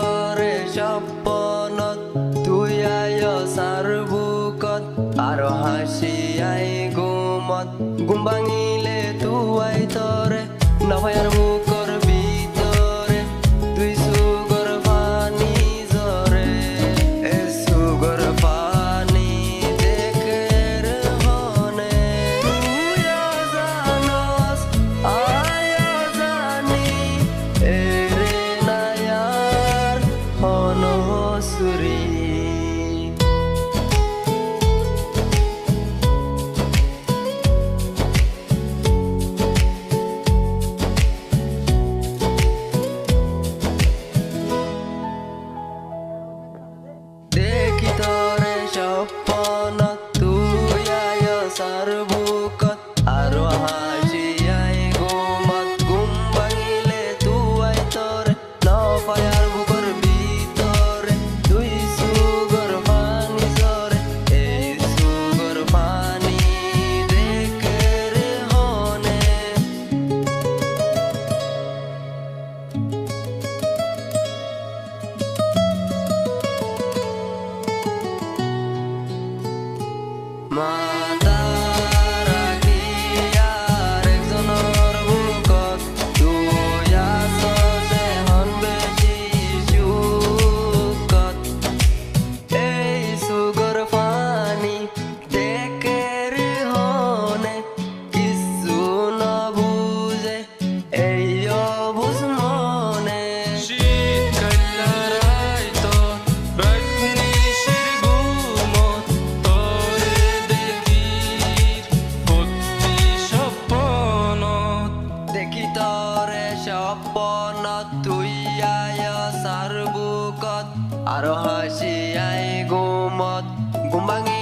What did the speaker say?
তরে সপনত তুই আয় সার বুকত আরো হাসি আই গুমত ঘুম ভাঙিলে তুই তরে নভয়ার বুকর ভিতরে তুই সুগর পানি জরে এ সুগর পানি দেখের হনে তুই জানস আয় জানি এরে নায়ার হনসুরি দেখি তরে সপনত তুই আয় সার বুকত আরো হাসি আই ঘুমত ঘুম ভাঙিলে তুই তরে নফায়ার বুকর ভিতরে তুই সুগর পানি জরে এই সুগর পানি দেখে রে হনে মাতা রাখি আর একজনের বুকত তুই আসস এখন বেশি সুখত এই সুগর পানি দেখের হনে কিছু নবুঝে এই অবুঝ মনে শীতকাল রাইতো রাজনীশির ঘুমত তোরে দেখি প্রতি স্বপ্নত দেখি তরে সপনত তুই আয় সার বুকত আরো হাসি আই ঘুমত ঘুম ভাঙি